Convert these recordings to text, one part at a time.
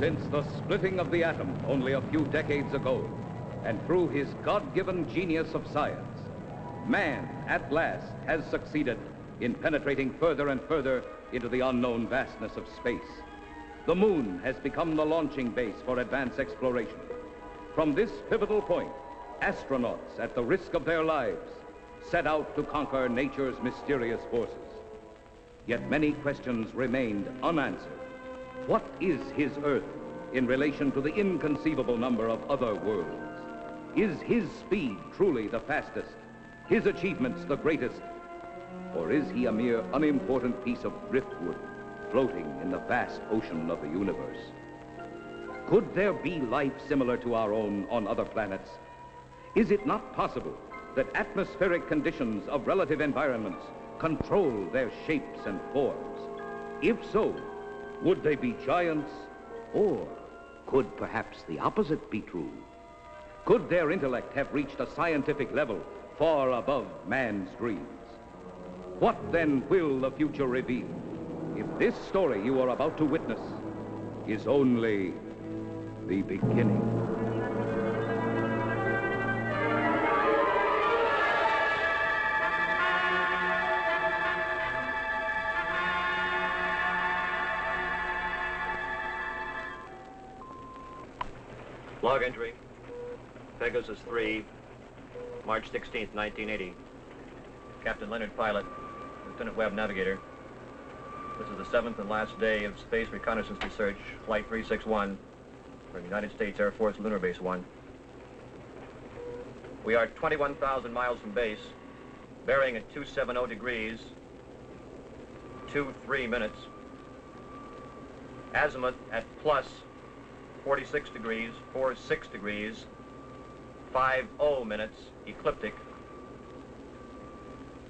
Since the splitting of the atom only a few decades ago, and through his God-given genius of science, man, at last, has succeeded in penetrating further and further into the unknown vastness of space. The moon has become the launching base for advanced exploration. From this pivotal point, astronauts, at the risk of their lives, set out to conquer nature's mysterious forces. Yet many questions remained unanswered. What is his Earth in relation to the inconceivable number of other worlds? Is his speed truly the fastest, his achievements the greatest? Or is he a mere unimportant piece of driftwood floating in the vast ocean of the universe? Could there be life similar to our own on other planets? Is it not possible that atmospheric conditions of relative environments control their shapes and forms? If so, would they be giants, or could perhaps the opposite be true? Could their intellect have reached a scientific level far above man's dreams? What then will the future reveal if this story you are about to witness is only the beginning? Log entry, Pegasus 3, March 16th, 1980. Captain Leonard, pilot. Lieutenant Webb, navigator. This is the 7th and last day of Space Reconnaissance Research, Flight 361, from United States Air Force Lunar Base 1. We are 21,000 miles from base, bearing at 270 degrees, 23 minutes. Azimuth at plus 46 degrees, 46 degrees, 50 minutes, ecliptic.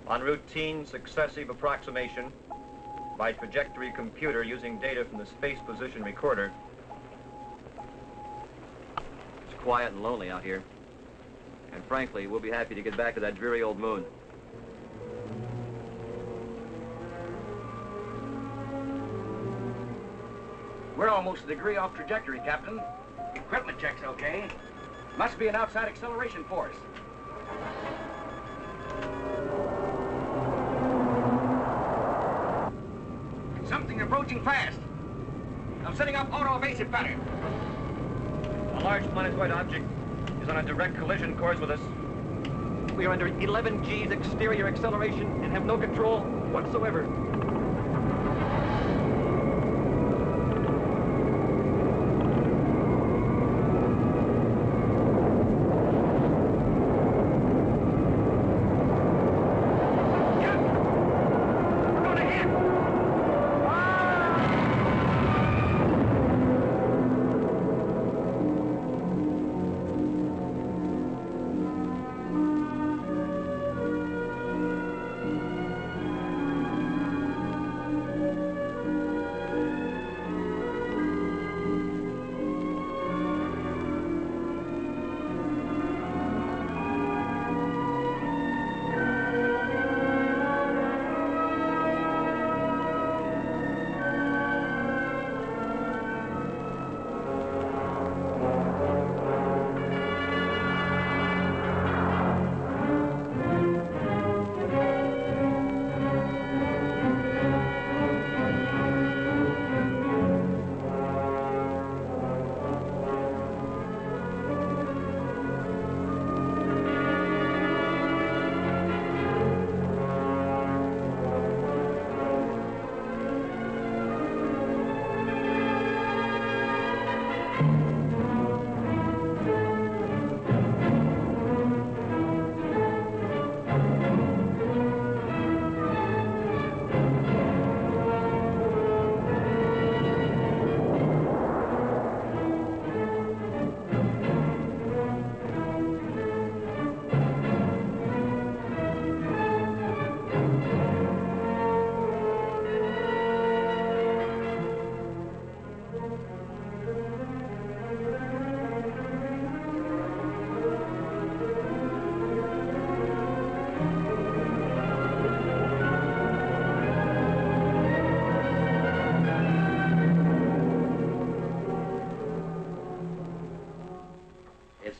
On routine successive approximation by trajectory computer using data from the Space Position Recorder. It's quiet and lonely out here. And frankly, we'll be happy to get back to that dreary old moon. We're almost a degree off trajectory, Captain. Equipment check's okay. Must be an outside acceleration force. Something approaching fast. I'm setting up auto-evasive pattern. A large planetoid object is on a direct collision course with us. We are under 11 G's exterior acceleration and have no control whatsoever.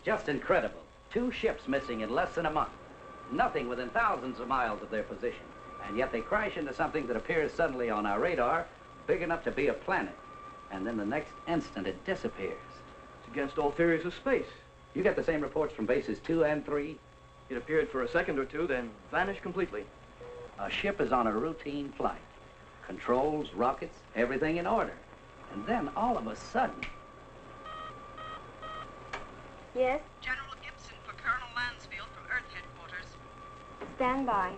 just incredible. 2 ships missing in less than a month. Nothing within thousands of miles of their position. And yet they crash into something that appears suddenly on our radar, big enough to be a planet. And then the next instant it disappears. It's against all theories of space. You get the same reports from bases 2 and 3? It appeared for a second or two, then vanished completely. A ship is on a routine flight. Controls, rockets, everything in order. And then all of a sudden... Yes? General Gibson for Colonel Lansfield from Earth Headquarters. Stand by.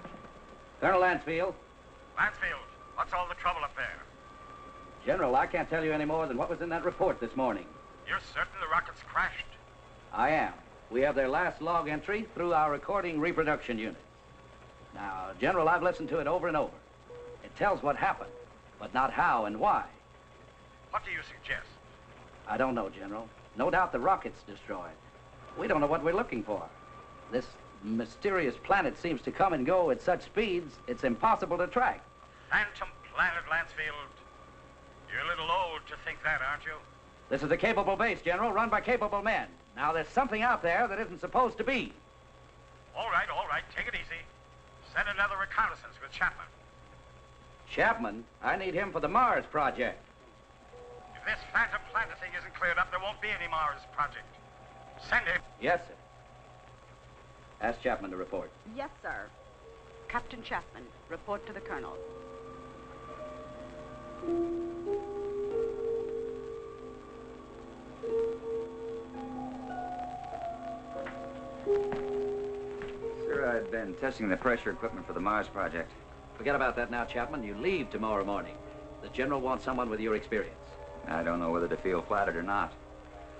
Colonel Lansfield. Lansfield, what's all the trouble up there? General, I can't tell you any more than what was in that report this morning. You're certain the rockets crashed? I am. We have their last log entry through our recording reproduction unit. Now, General, I've listened to it over and over. It tells what happened, but not how and why. What do you suggest? I don't know, General. No doubt the rocket's destroyed. We don't know what we're looking for. This mysterious planet seems to come and go at such speeds, it's impossible to track. Phantom planet, Lansfield. You're a little old to think that, aren't you? This is a capable base, General, run by capable men. Now, there's something out there that isn't supposed to be. All right, take it easy. Send another reconnaissance with Chapman. Chapman? I need him for the Mars project. If this phantom planet thing isn't cleared up, there won't be any Mars project. Send him. Yes, sir. Ask Chapman to report. Yes, sir. Captain Chapman, report to the Colonel. Sir, I've been testing the pressure equipment for the Mars project. Forget about that now, Chapman. You leave tomorrow morning. The General wants someone with your experience. I don't know whether to feel flattered or not.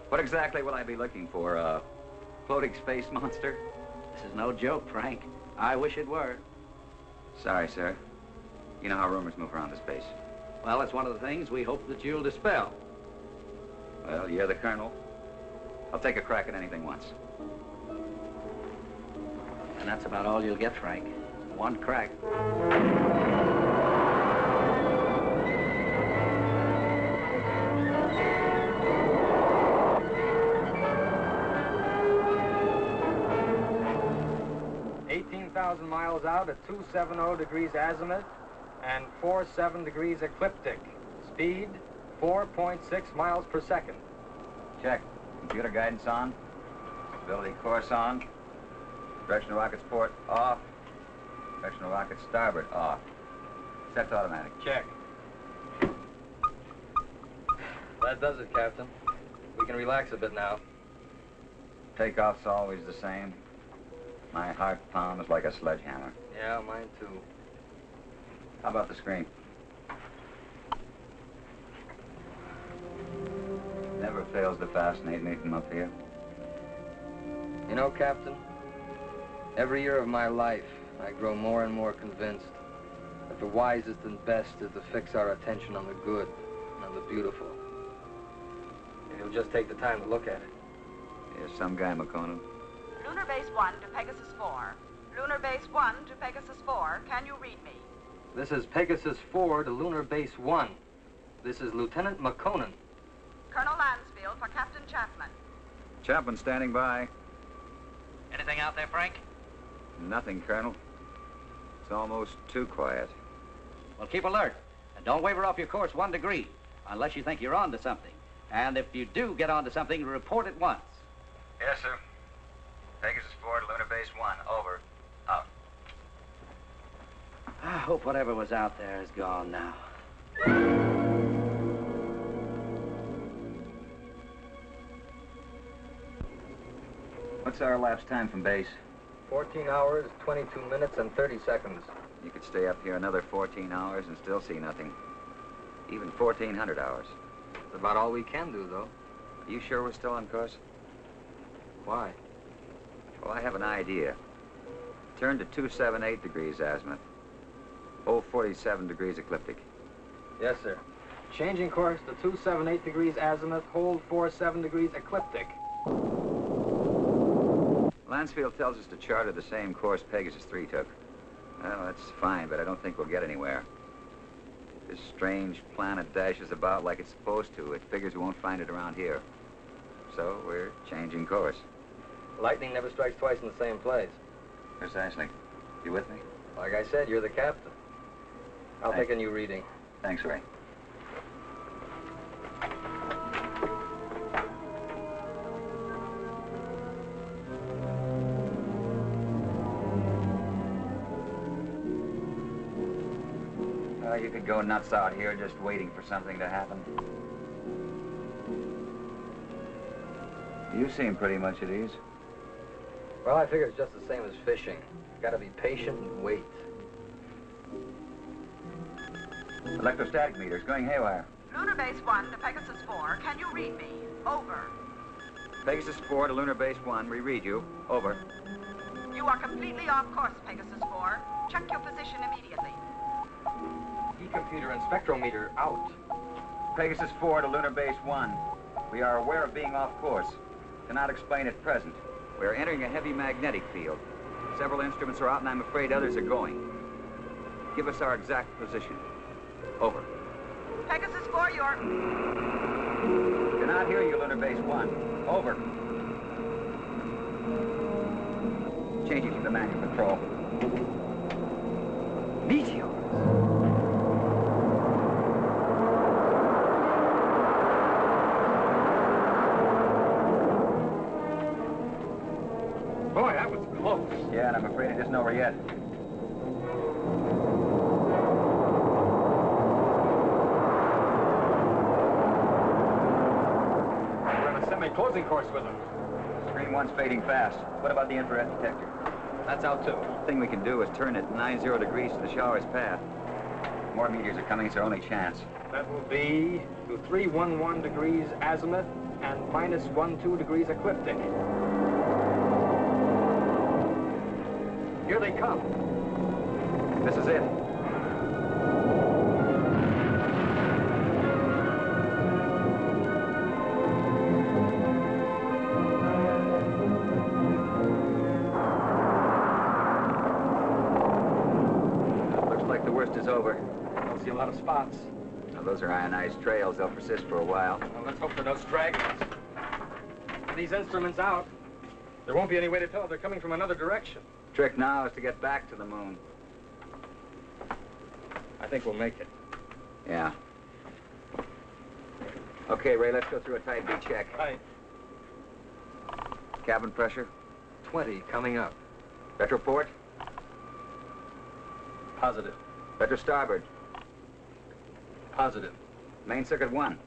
What exactly will I be looking for? A floating space monster? This is no joke, Frank. I wish it were. Sorry, sir. You know how rumors move around the space. Well, it's one of the things we hope that you'll dispel. Well, you're the Colonel. I'll take a crack at anything once. And that's about all you'll get, Frank. One crack. Miles out at 270 degrees azimuth and 47 degrees ecliptic. Speed 4.6 miles per second. Check. Computer guidance on. Stability course on. Direction of rocket's port off. Direction of rocket starboard off. Set to automatic. Check. That does it, Captain. We can relax a bit now. Takeoff's always the same. My heart pounds like a sledgehammer. Yeah, mine too. How about the screen? Never fails to fascinate me from up here. You know, Captain, every year of my life, I grow more and more convinced that the wisest and best is to fix our attention on the good and on the beautiful. If you'll just take the time to look at it. Here's some guy, Makonnen. Lunar Base 1 to Pegasus 4. Lunar Base 1 to Pegasus 4. Can you read me? This is Pegasus 4 to Lunar Base 1. This is Lieutenant Makonnen. Colonel Lansfield for Captain Chapman. Chapman standing by. Anything out there, Frank? Nothing, Colonel. It's almost too quiet. Well, keep alert. And don't waver off your course 1 degree, unless you think you're on to something. And if you do get on to something, report at once. Yes, sir. Pegasus 4 to Lunar Base 1. Over. Out. I hope whatever was out there is gone now. What's our elapsed time from base? 14 hours, 22 minutes, and 30 seconds. You could stay up here another 14 hours and still see nothing. Even 1,400 hours. That's about all we can do, though. Are you sure we're still on course? Why? Well, I have an idea. Turn to 278 degrees azimuth. 047 degrees ecliptic. Yes, sir. Changing course to 278 degrees azimuth, hold 47 degrees ecliptic. Lansfield tells us to charter the same course Pegasus 3 took. Well, that's fine, but I don't think we'll get anywhere. This strange planet dashes about like it's supposed to. It figures we won't find it around here. So we're changing course. Lightning never strikes twice in the same place. Precisely. You with me? Like I said, you're the captain. I'll take a new reading. Thanks, Ray. You could go nuts out here just waiting for something to happen. You seem pretty much at ease. Well, I figure it's just the same as fishing. Gotta be patient and wait. Electrostatic meters going haywire. Lunar Base 1 to Pegasus 4. Can you read me? Over. Pegasus 4 to Lunar Base 1. We read you. Over. You are completely off course, Pegasus 4. Check your position immediately. E-computer and spectrometer out. Pegasus 4 to Lunar Base 1. We are aware of being off course. Cannot explain at present. We are entering a heavy magnetic field. Several instruments are out, and I'm afraid others are going. Give us our exact position. Over. Pegasus 4, you're... Cannot hear you, Lunar Base 1. Over. Changing to the manual control. Meteors. Boy, that was close. Yeah, and I'm afraid it isn't over yet. We're on a semi-closing course with them. Screen 1's fading fast. What about the infrared detector? That's out, too. The thing we can do is turn it 90 degrees to the shower's path. More meteors are coming. It's our only chance. That will be to 311 degrees azimuth and -12 degrees ecliptic. Here they come. This is it. Looks like the worst is over. I don't see a lot of spots. Now, those are ionized trails. They'll persist for a while. Well, let's hope they're no stragglers. With these instruments out, there won't be any way to tell if they're coming from another direction. Trick now is to get back to the moon. I think we'll make it. Yeah. Okay, Ray, let's go through a type B check. Right. Cabin pressure. 20 coming up. Retroport. Positive. Retro starboard. Positive. Main circuit 1.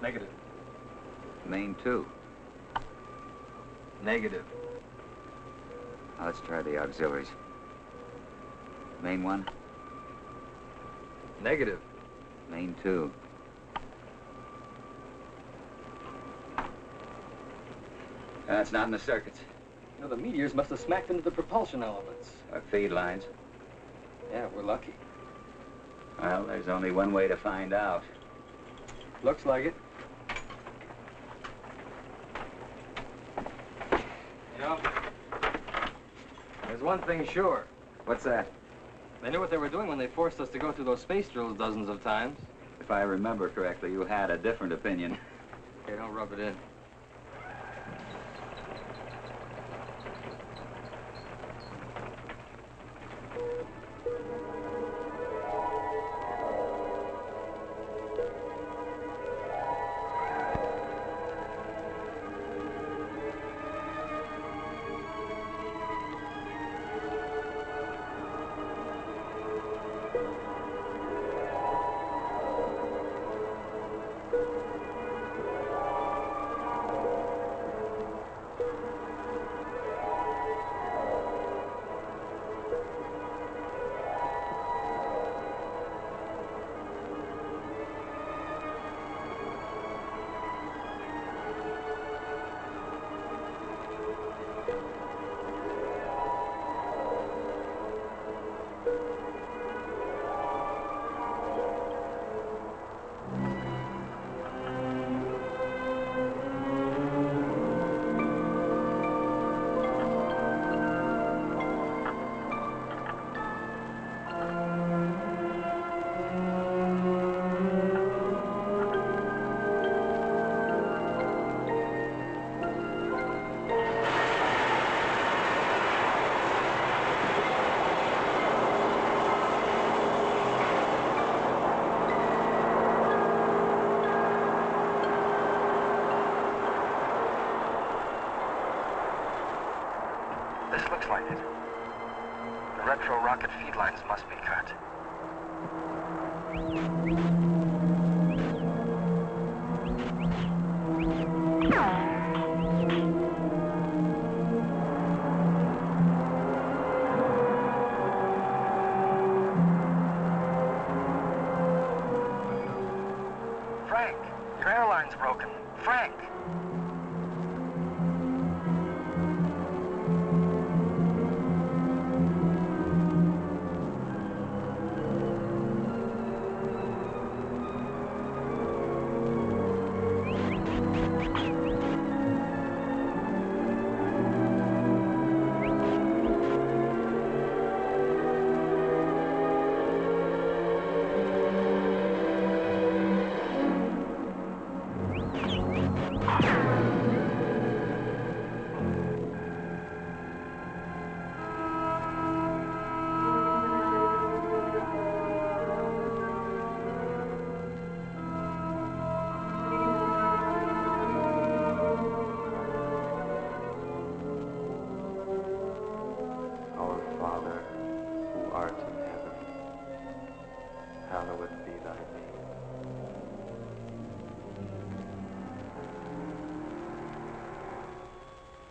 Negative. Main 2. Negative. Now let's try the auxiliaries. Main 1. Negative. Main 2. That's not in the circuits. You know, the meteors must have smacked into the propulsion elements. Our feed lines. Yeah, we're lucky. Well, there's only one way to find out. Looks like it. You know, there's one thing sure. What's that? They knew what they were doing when they forced us to go through those space drills dozens of times. If I remember correctly, you had a different opinion. Hey, don't rub it in. like it. The retro rocket feed lines must be cut. Frank, your airline's broken. Frank!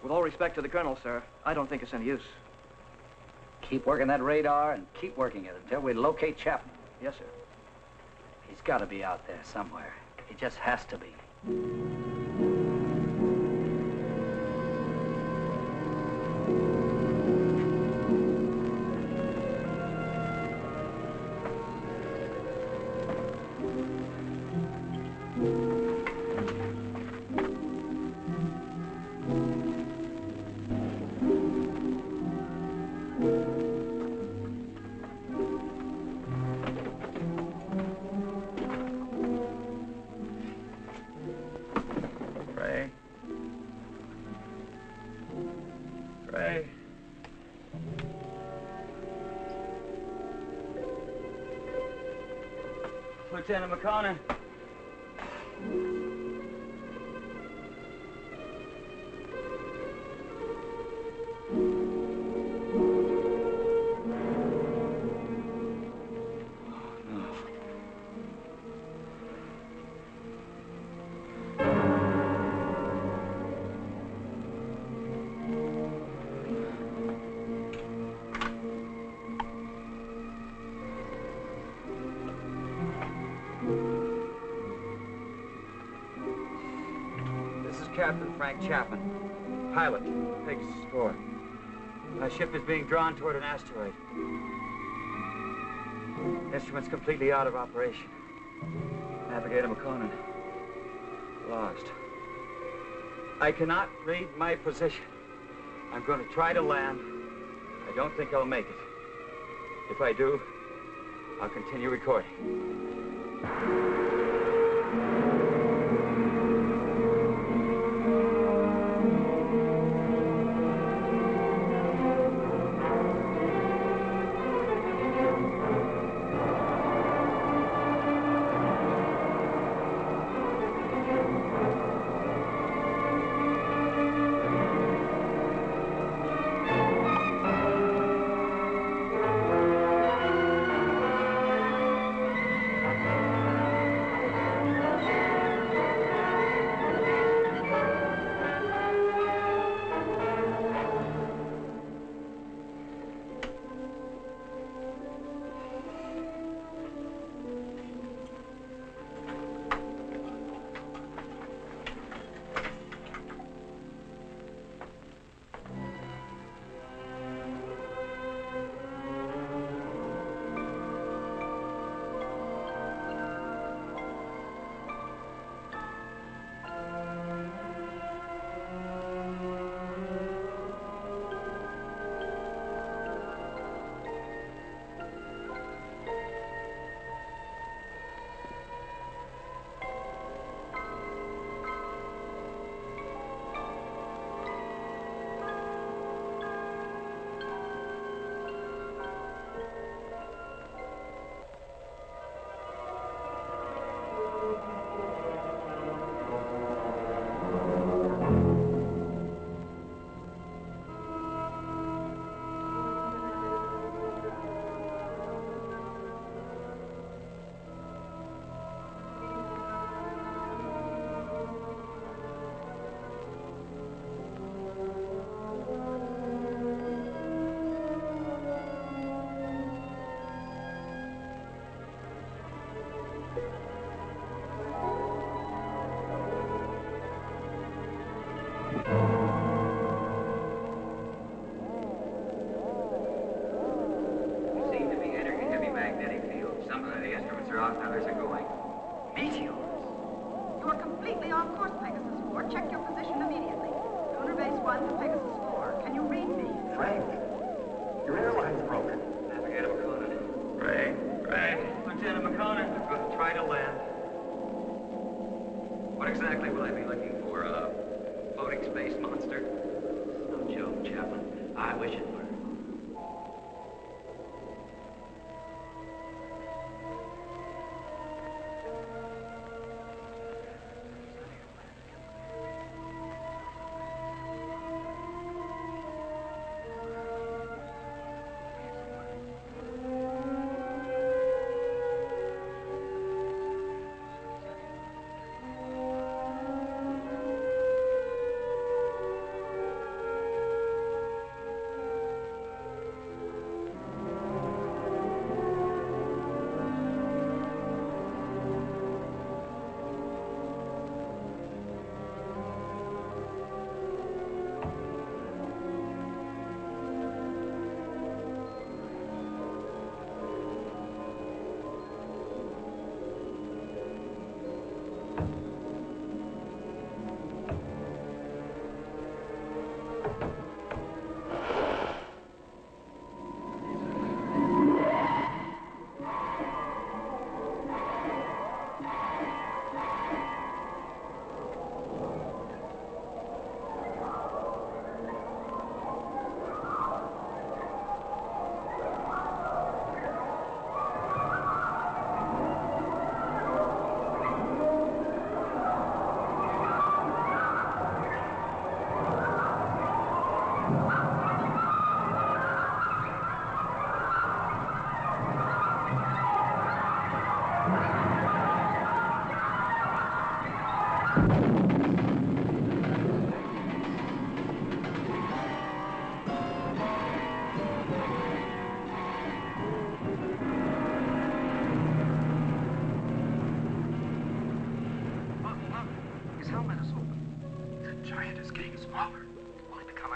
With all respect to the Colonel, sir, I don't think it's any use. Keep working that radar and keep working it until we locate Chapman. Yes, sir. He's got to be out there somewhere. He just has to be. Lieutenant Makonnen. Captain Frank Chapman, pilot, Pegasus 4. Our ship is being drawn toward an asteroid. Instruments completely out of operation. Navigator Makonnen, lost. I cannot read my position. I'm going to try to land. I don't think I'll make it. If I do, I'll continue recording. destroying. Meteors. You are completely off course, Pegasus 4. Check your position immediately. Lunar Base 1 to Pegasus 4. Can you read me? Frank, your airline's broken. Navigator Makonnen. Ray? Lieutenant Makonnen. I'm going to try to land. What exactly will I be looking for? A floating space monster? No joke, Chapman. I wish it were.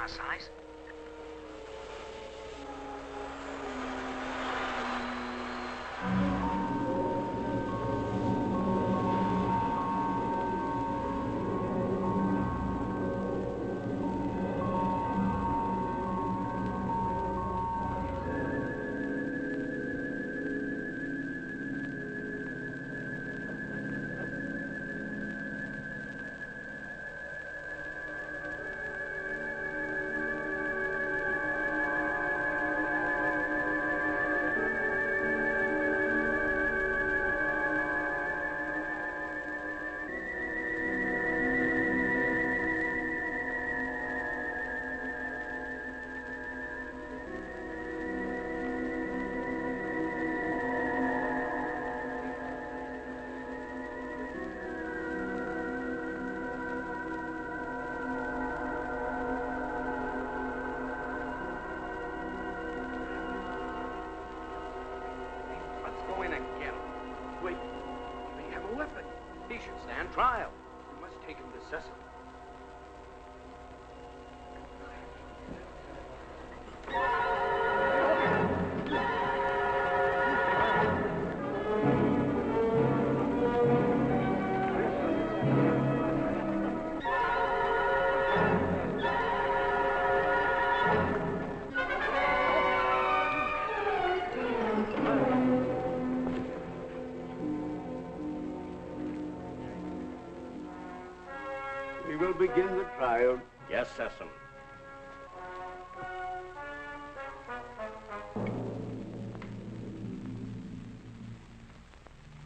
Size? He should stand trial. We must take him to Sessom. We will begin the trial. Yes, Sessom.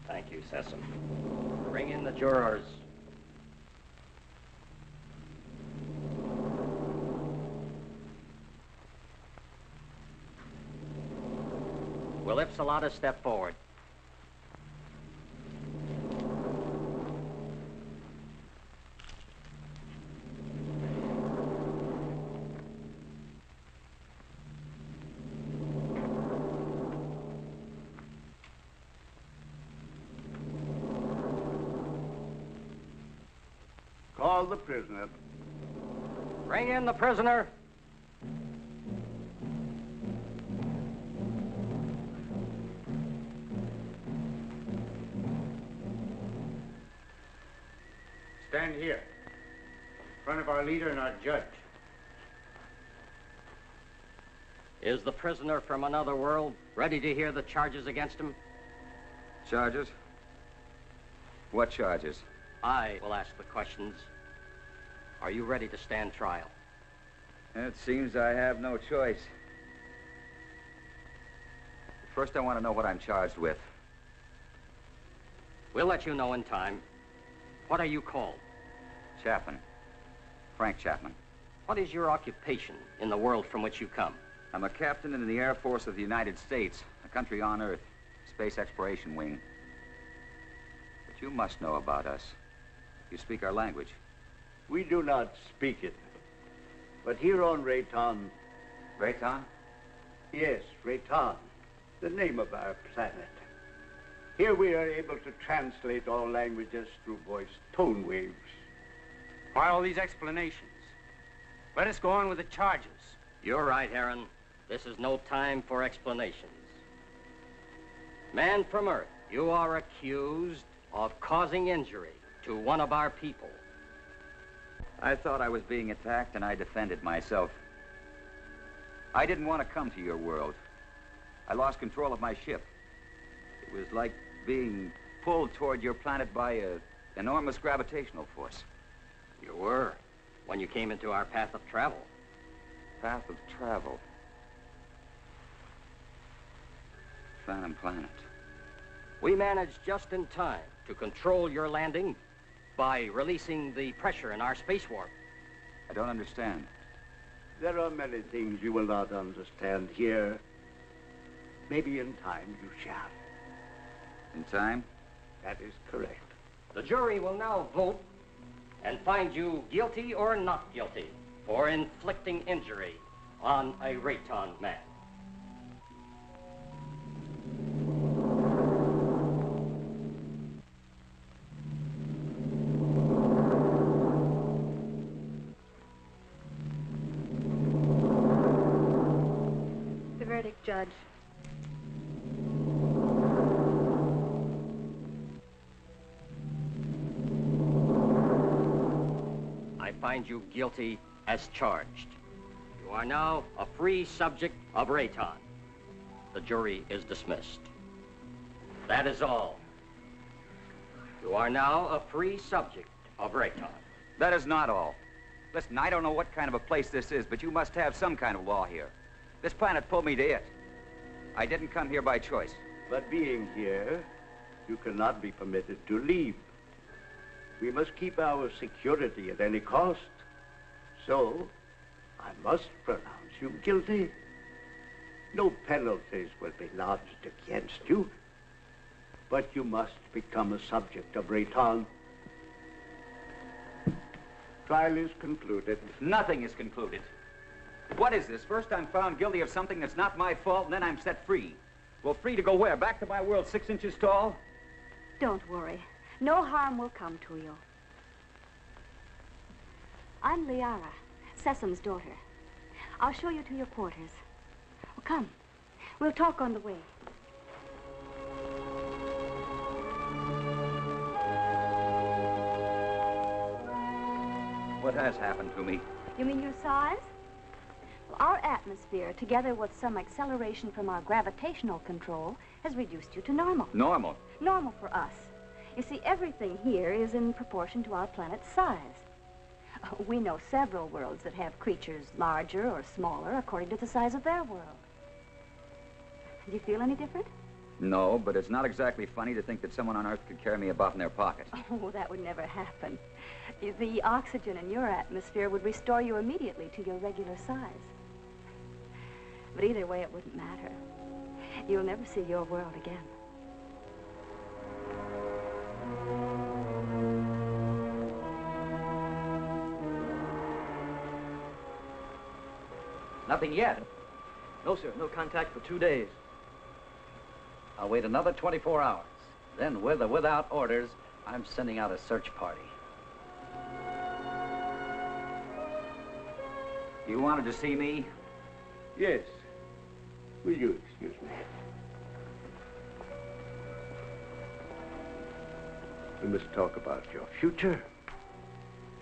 Thank you, Sessom. Bring in the jurors. Will Ipsilata step forward? Call the prisoner. Bring in the prisoner. Stand here, in front of our leader and our judge. Is the prisoner from another world ready to hear the charges against him? Charges? What charges? I will ask the questions. Are you ready to stand trial? It seems I have no choice. First, I want to know what I'm charged with. We'll let you know in time. What are you called? Chapman. Frank Chapman. What is your occupation in the world from which you come? I'm a captain in the Air Force of the United States, a country on Earth, Space Exploration Wing. But you must know about us. You speak our language. We do not speak it. But here on Rayton... Rayton? Yes, Rayton, the name of our planet. Here we are able to translate all languages through voice tone waves. Why all these explanations? Let us go on with the charges. You're right, Herron. This is no time for explanations. Man from Earth, you are accused of causing injury to one of our people. I thought I was being attacked, and I defended myself. I didn't want to come to your world. I lost control of my ship. It was like being pulled toward your planet by an enormous gravitational force. You were, when you came into our path of travel. Path of travel? Phantom planet. We managed just in time to control your landing by releasing the pressure in our space warp. I don't understand. There are many things you will not understand here. Maybe in time you shall. In time? That is correct. The jury will now vote and find you guilty or not guilty for inflicting injury on a Rayton man. The verdict, Judge. I find you guilty as charged. You are now a free subject of Rayton. The jury is dismissed. That is all. You are now a free subject of Rayton. That is not all. Listen, I don't know what kind of a place this is, but you must have some kind of law here. This planet pulled me to it. I didn't come here by choice. But being here, you cannot be permitted to leave. We must keep our security at any cost. So, I must pronounce you guilty. No penalties will be lodged against you. But you must become a subject of Rayton. Trial is concluded. Nothing is concluded. What is this? First I'm found guilty of something that's not my fault, and then I'm set free. Well, free to go where? Back to my world 6 inches tall? Don't worry. No harm will come to you. I'm Liara, Sessom's daughter. I'll show you to your quarters. Oh, come. We'll talk on the way. What has happened to me? You mean your size? Well, our atmosphere, together with some acceleration from our gravitational control, has reduced you to normal. Normal? Normal for us. You see, everything here is in proportion to our planet's size. We know several worlds that have creatures larger or smaller according to the size of their world. Do you feel any different? No, but it's not exactly funny to think that someone on Earth could carry me about in their pocket. Oh, that would never happen. The oxygen in your atmosphere would restore you immediately to your regular size. But either way, it wouldn't matter. You'll never see your world again. Nothing yet. No, sir. No contact for 2 days. I'll wait another 24 hours. Then, with or without orders, I'm sending out a search party. You wanted to see me? Yes. Will you excuse me? We must talk about your future.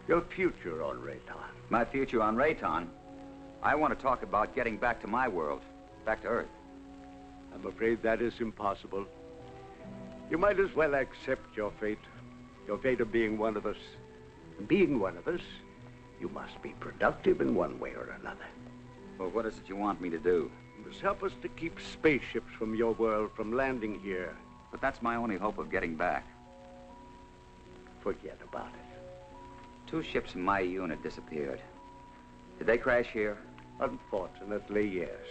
Your future on Rayton. My future on Rayton? I want to talk about getting back to my world, back to Earth. I'm afraid that is impossible. You might as well accept your fate of being one of us. And being one of us, you must be productive in one way or another. Well, what is it you want me to do? You must help us to keep spaceships from your world from landing here. But that's my only hope of getting back. Forget about it. 2 ships in my unit disappeared. Did they crash here? Unfortunately, yes.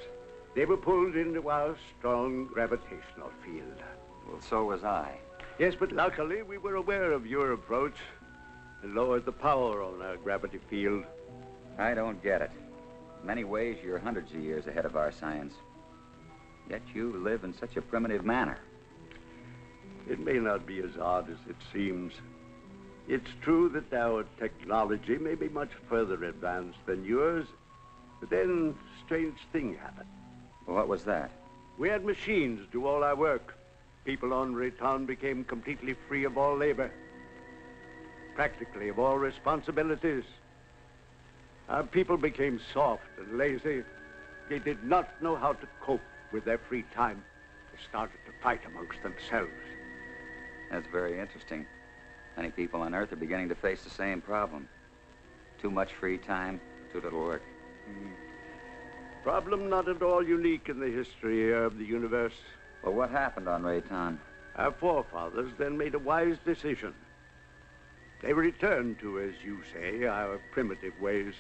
They were pulled into our strong gravitational field. Well, so was I. Yes, but luckily we were aware of your approach and lowered the power on our gravity field. I don't get it. In many ways, you're hundreds of years ahead of our science. Yet you live in such a primitive manner. It may not be as odd as it seems. It's true that our technology may be much further advanced than yours, but then a strange thing happened. Well, what was that? We had machines do all our work. People on Rayton became completely free of all labor, practically of all responsibilities. Our people became soft and lazy. They did not know how to cope with their free time. They started to fight amongst themselves. That's very interesting. Many people on Earth are beginning to face the same problem. Too much free time, too little work. Problem not at all unique in the history of the universe. Well, what happened on Rayton? Our forefathers then made a wise decision. They returned to, as you say, our primitive ways.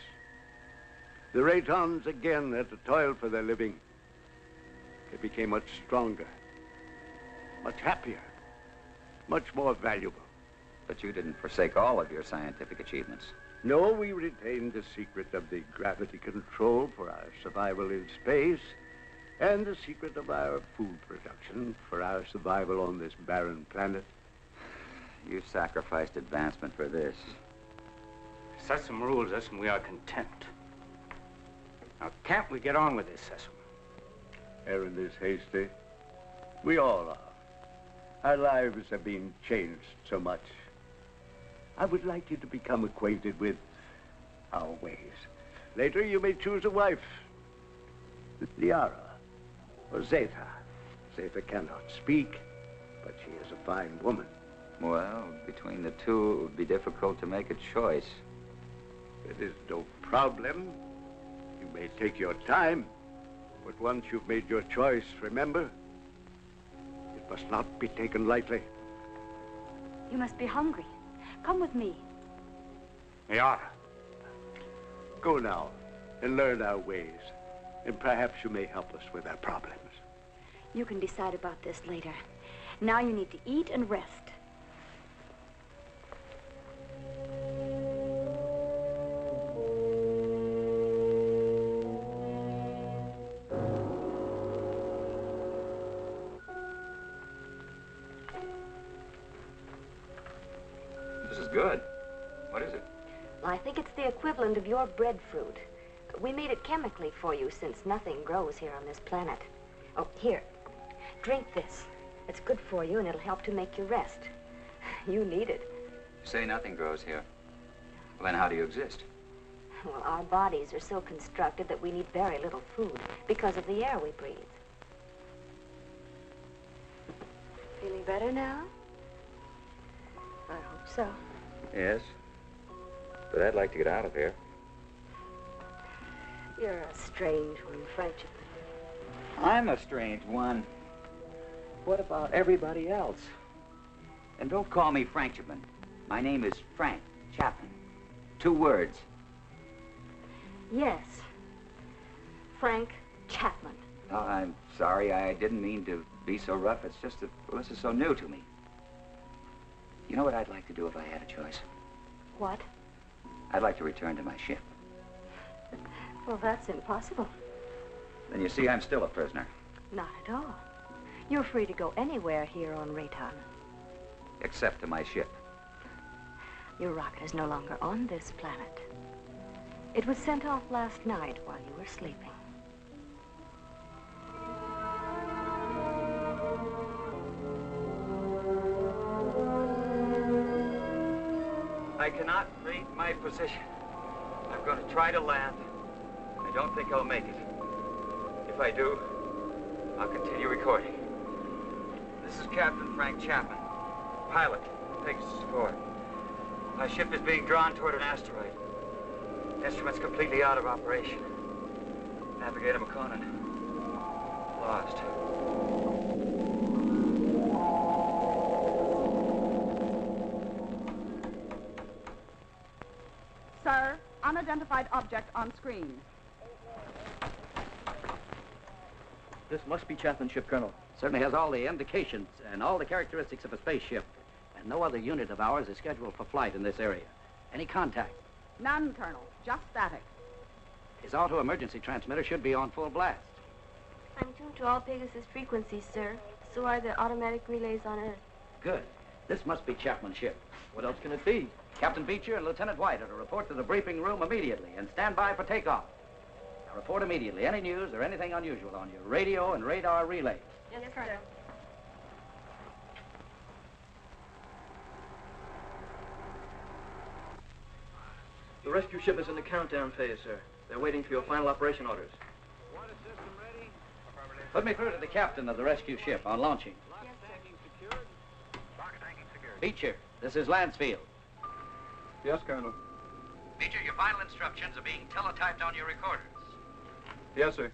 The Raytons again had to toil for their living. They became much stronger, much happier, much more valuable. But you didn't forsake all of your scientific achievements. No, we retained the secret of the gravity control for our survival in space, and the secret of our food production for our survival on this barren planet. You sacrificed advancement for this. Sessom rules us, and we are content. Now, can't we get on with this, Sessom? Herron is hasty. We all are. Our lives have been changed so much. I would like you to become acquainted with our ways. Later, you may choose a wife. Liara or Zetha. Zetha cannot speak, but she is a fine woman. Well, between the two, it would be difficult to make a choice. It is no problem. You may take your time, but once you've made your choice, remember, it must not be taken lightly. You must be hungry. Come with me. Liara. Go now and learn our ways, and perhaps you may help us with our problems. You can decide about this later. Now you need to eat and rest. This is good. What is it? Well, I think it's the equivalent of your breadfruit. We made it chemically for you since nothing grows here on this planet. Oh, here. Drink this. It's good for you and it'll help to make you rest. You need it. You say nothing grows here. Well, then how do you exist? Well, our bodies are so constructed that we need very little food because of the air we breathe. Feeling better now? I hope so. Yes. But I'd like to get out of here. You're a strange one, Frenchman. I'm a strange one. What about everybody else? And don't call me Frank Chapman. My name is Frank Chapman. 2 words. Yes. Frank Chapman. Oh, I'm sorry. I didn't mean to be so rough. It's just that, well, this is so new to me. You know what I'd like to do if I had a choice? What? I'd like to return to my ship. Well, that's impossible. Then you see, I'm still a prisoner. Not at all. You're free to go anywhere here on Rayton. Except to my ship. Your rocket is no longer on this planet. It was sent off last night while you were sleeping. I cannot read my position. I'm going to try to land. I don't think I'll make it. If I do, I'll continue recording. This is Captain Frank Chapman, pilot, Pegasus 4. My ship is being drawn toward an asteroid. Instruments completely out of operation. Navigator Makonnen. Lost. Sir, unidentified object on screen. This must be Chapman's ship, Colonel. Certainly has all the indications and all the characteristics of a spaceship. And no other unit of ours is scheduled for flight in this area. Any contact? None, Colonel. Just static. His auto-emergency transmitter should be on full blast. I'm tuned to all Pegasus frequencies, sir. So are the automatic relays on Earth. Good. This must be Chapman's ship. What else can it be? Captain Beecher and Lieutenant White are to report to the briefing room immediately and stand by for takeoff. Now report immediately any news or anything unusual on your radio and radar relay. Yes, Colonel. The rescue ship is in the countdown phase, sir. They're waiting for your final operation orders. Water system ready? Put me through to the captain of the rescue ship on launching. Yes, tanking secured. Rocket tanking secured. Beecher, this is Lansfield. Yes, Colonel. Beecher, your final instructions are being teletyped on your recorders. Yes, sir.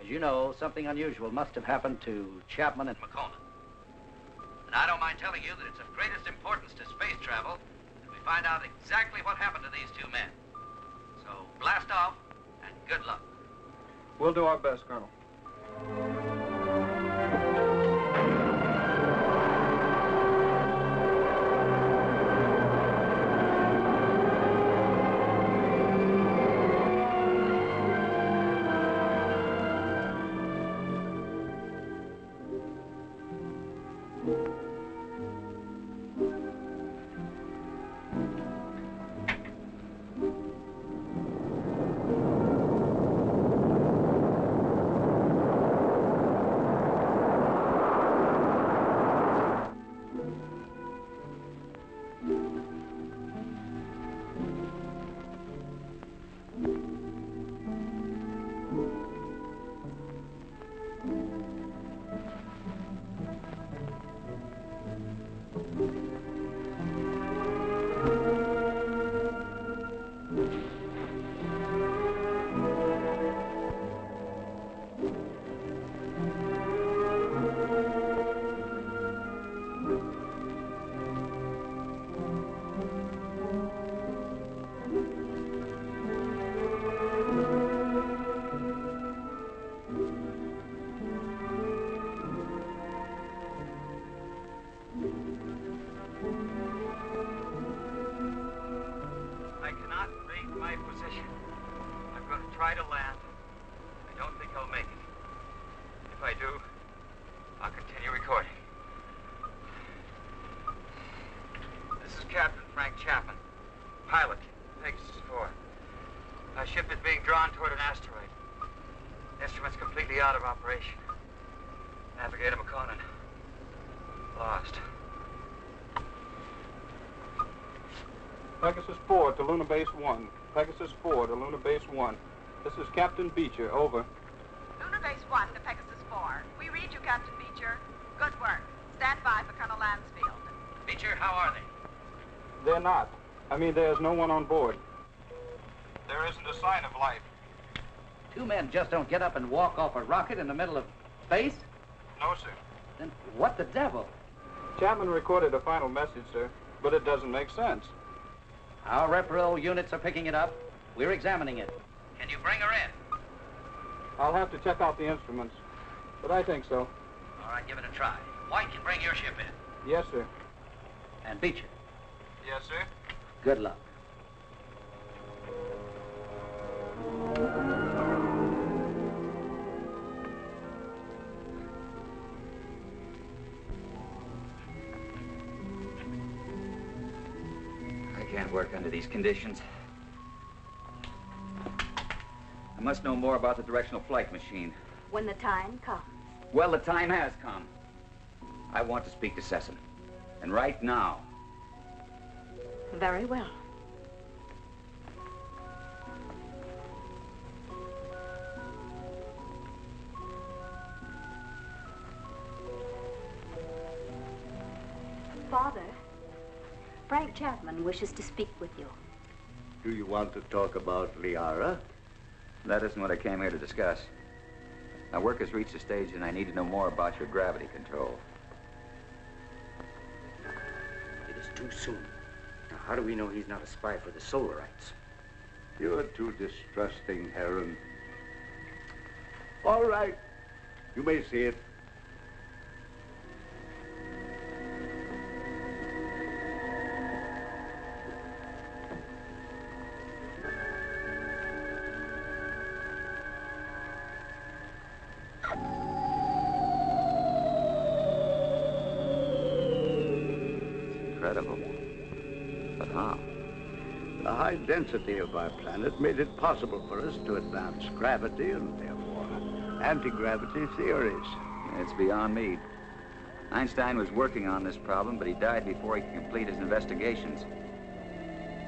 As you know, something unusual must have happened to Chapman and Makonnen. And I don't mind telling you that it's of greatest importance to space travel that we find out exactly what happened to these two men. So blast off and good luck. We'll do our best, Colonel. Try to land. I don't think I'll make it. If I do, I'll continue recording. This is Captain Frank Chapman, pilot, Pegasus 4. My ship is being drawn toward an asteroid. Instruments completely out of operation. Navigator Makonnen. Lost. Pegasus 4 to Lunar Base 1. Pegasus 4 to Lunar Base 1. This is Captain Beecher, over. Lunar Base 1 to Pegasus 4. We read you, Captain Beecher. Good work. Stand by for Colonel Lansfield. Beecher, how are they? They're not. I mean, there's no one on board. There isn't a sign of life. Two men just don't get up and walk off a rocket in the middle of space? No, sir. Then what the devil? Chapman recorded a final message, sir, but it doesn't make sense. Our repro units are picking it up. We're examining it. Can you bring her in? I'll have to check out the instruments, but I think so. All right, give it a try. White can bring your ship in. Yes, sir. And Beecher. Yes, sir. Good luck. I can't work under these conditions. I must know more about the directional flight machine. When the time comes. Well, the time has come. I want to speak to Sessom. And right now. Very well. Father, Frank Chapman wishes to speak with you. Do you want to talk about Liara? That isn't what I came here to discuss. My work has reached a stage and I need to know more about your gravity control. It is too soon. Now, how do we know he's not a spy for the Solarites? You're too distrusting, Herron. All right. You may see it. Incredible. But how? The high density of our planet made it possible for us to advance gravity and therefore anti-gravity theories. It's beyond me. Einstein was working on this problem, but he died before he could complete his investigations.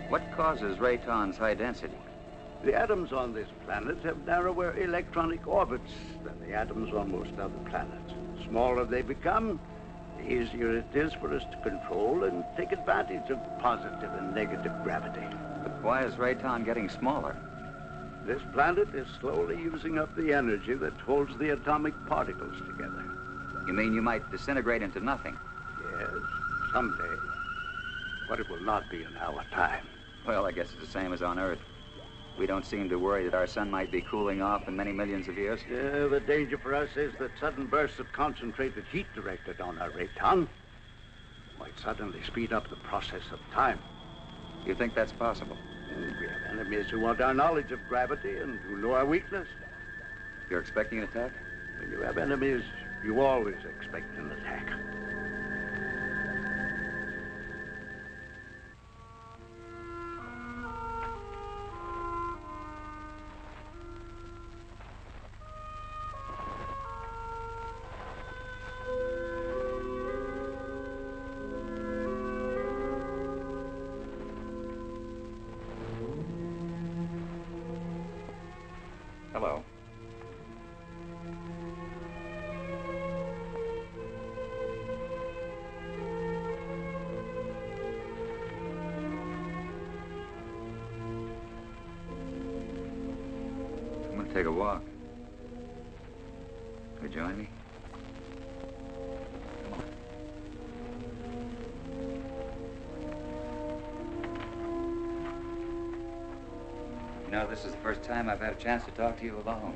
What causes Rayton's high density? The atoms on this planet have narrower electronic orbits than the atoms on most other planets. The smaller they become, the easier it is for us to control and take advantage of positive and negative gravity. But why is Rayton getting smaller? This planet is slowly using up the energy that holds the atomic particles together. You mean you might disintegrate into nothing? Yes, someday. But it will not be in our time. Well, I guess it's the same as on Earth. We don't seem to worry that our sun might be cooling off in many millions of years. Yeah, the danger for us is that sudden bursts of concentrated heat directed on our Rayton might suddenly speed up the process of time. You think that's possible? We have enemies who want our knowledge of gravity and who know our weakness. You're expecting an attack? When you have enemies, you always expect an attack. Hello. I'm going to take a walk. Will you join me? Come on. You know, this is the first time I've had a chance to talk to you alone.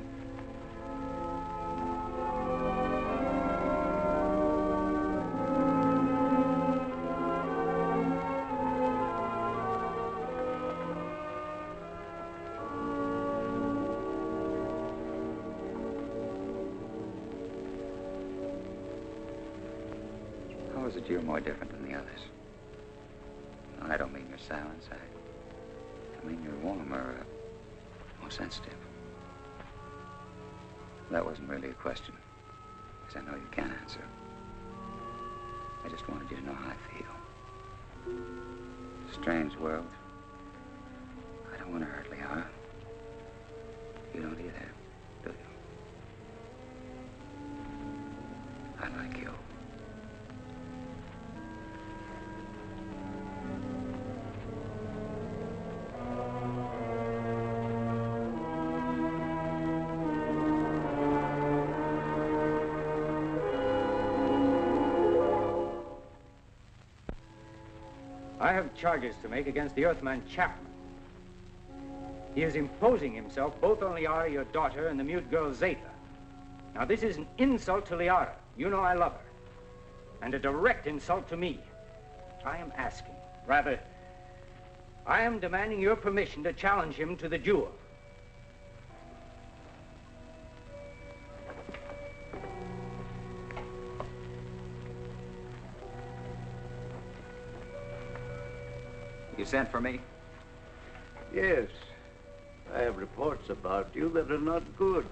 How is it you're more different than the others? No, I don't mean your silence. I mean you're warmer, more sensitive. That wasn't really a question, because I know you can't answer. I just wanted you to know how I feel. Strange world. I don't want to hurt Liara. You don't either, do you? I like you. I have charges to make against the Earthman Chapman. He is imposing himself both on Liara, your daughter, and the mute girl Zetha. Now, this is an insult to Liara. You know I love her. And a direct insult to me. I am asking, rather, I am demanding your permission to challenge him to the duel. You sent for me? Yes. I have reports about you that are not good.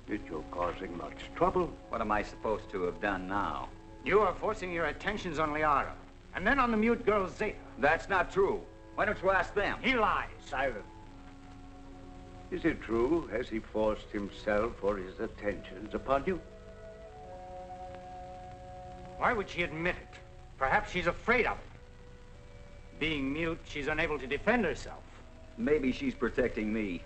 That you're causing much trouble. What am I supposed to have done now? You are forcing your attentions on Liara, and then on the mute girl Zetha. That's not true. Why don't you ask them? He lies. Silence. Is it true? Has he forced himself or his attentions upon you? Why would she admit it? Perhaps she's afraid of it. Being mute, she's unable to defend herself. Maybe she's protecting me.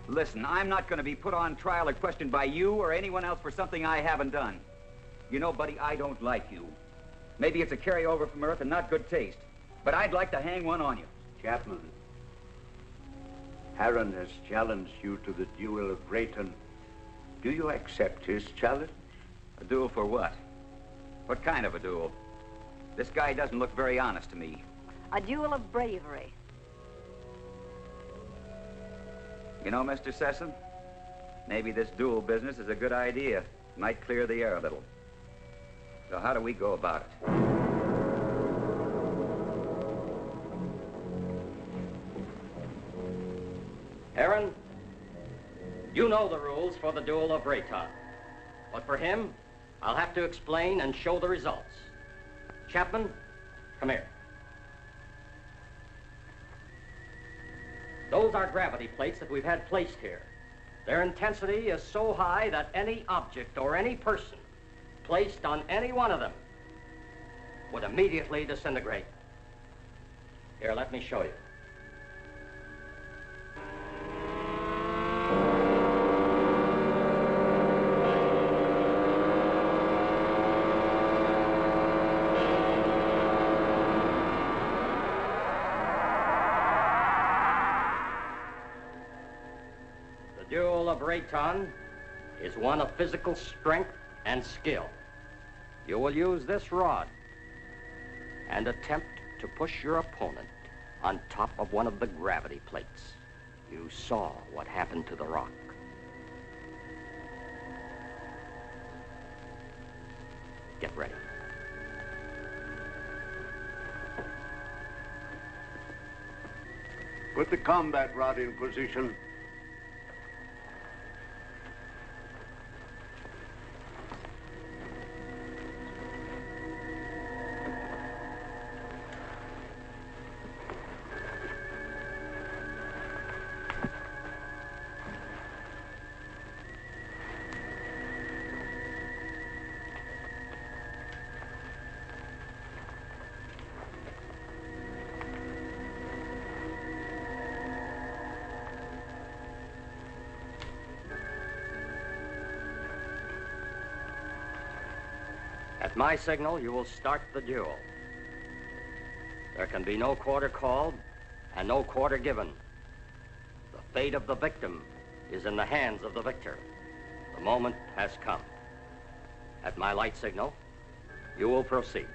Listen, I'm not going to be put on trial or questioned by you or anyone else for something I haven't done. You know, buddy, I don't like you. Maybe it's a carryover from Earth and not good taste, but I'd like to hang one on you. Chapman, Herron has challenged you to the duel of Brayton. Do you accept his challenge? A duel for what? What kind of a duel? This guy doesn't look very honest to me. A duel of bravery. You know, Mr. Sessom, maybe this duel business is a good idea. Might clear the air a little. So how do we go about it? Herron, you know the rules for the duel of Rayton. But for him, I'll have to explain and show the results. Chapman, come here. Those are gravity plates that we've had placed here. Their intensity is so high that any object or any person placed on any one of them would immediately disintegrate. Here, let me show you. The duel of Rayton is one of physical strength and skill. You will use this rod and attempt to push your opponent on top of one of the gravity plates. You saw what happened to the rock. Get ready. Put the combat rod in position. At my signal, you will start the duel. There can be no quarter called and no quarter given. The fate of the victim is in the hands of the victor. The moment has come. At my light signal, you will proceed.